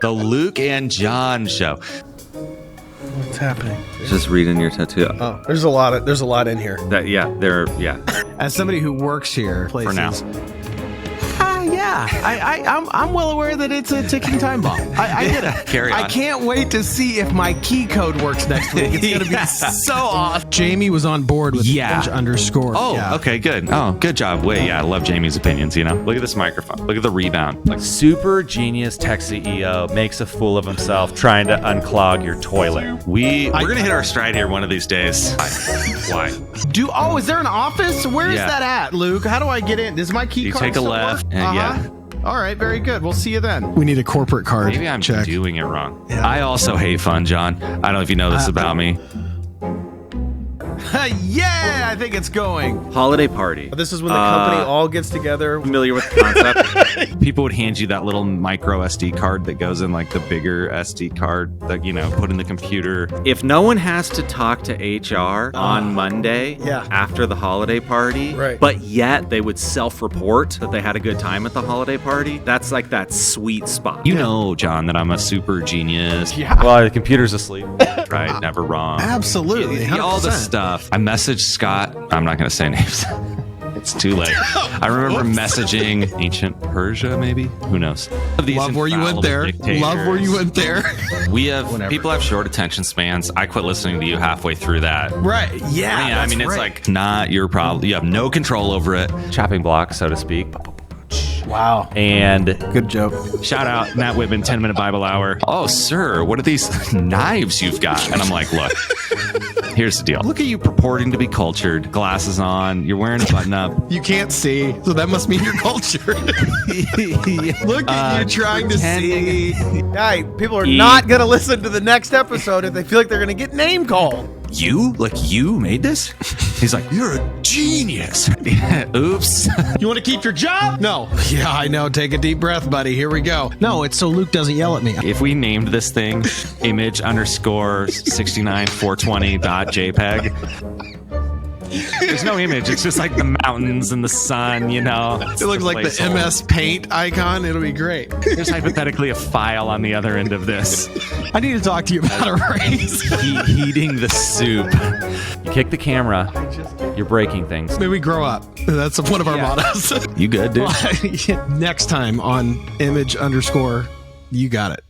The Luke and John Show. What's happening? Just reading your tattoo. Oh, there's a lot in here. As somebody who works here, For now. I'm well aware that it's a ticking time bomb. I get it. Carry on. I can't wait to see if my key code works next week. It's going to be so awesome. Jamie was on board with Image underscore. Oh, okay, good. Oh, good job. Wait, I love Jamie's opinions, Look at this microphone. Look at the rebound. Like, super genius tech CEO makes a fool of himself trying to unclog your toilet. we're going to hit our stride here one of these days. Why? Is there an office? Where is that at, Luke? How do I get in? Does my key You card take a still left, work? and yeah. All right, very good. We'll see you then. We need a corporate card. Maybe I'm check. doing it wrong. Yeah. I also hate fun, John. I don't know if you know this about me. Yeah, I think it's going. Holiday party. This is when the company all gets together. Familiar with the concept? People would hand you that little micro SD card that goes in like the bigger SD card that, put in the computer. If no one has to talk to HR on Monday after the holiday party, Right. but yet they would self-report that they had a good time at the holiday party, that's like that sweet spot. You know, John, that I'm a super genius. Yeah. Well, the computer's asleep. Right? Never wrong. Absolutely. All the 100%. stuff. I messaged Scott. I'm not going to say names. It's too late. I remember messaging ancient Persia, maybe? Who knows? Love where you went there. Love where you went there. People have short attention spans. I quit listening to you halfway through that. Right. Yeah. I mean, it's like not your problem. You have no control over it. Chopping block, so to speak. Wow. And Good joke. shout out Matt Whitman, 10-minute Bible hour. Oh, sir, what are these knives you've got? And I'm like, look, here's the deal. Look at you purporting to be cultured, glasses on, you're wearing a button up. You can't see, so that must mean you're cultured. Look at you trying to see. Hey, people are not going to listen to the next episode if they feel like they're going to get name called. You? Like, you made this? He's like, you're a genius. Oops. You want to keep your job? No. Yeah, I know. Take a deep breath, buddy. Here we go. No, it's so Luke doesn't yell at me. If we named this thing image underscore 69420.jpg, there's no image. It's just like the mountains and the sun, It looks like the MS Paint icon. It'll be great. There's hypothetically a file on the other end of this. I need to talk to you about a raise. Heating the soup. You kick the camera, you're breaking things. Maybe grow up. That's one of our mottos. You good, dude? Next time on image underscore, you got it.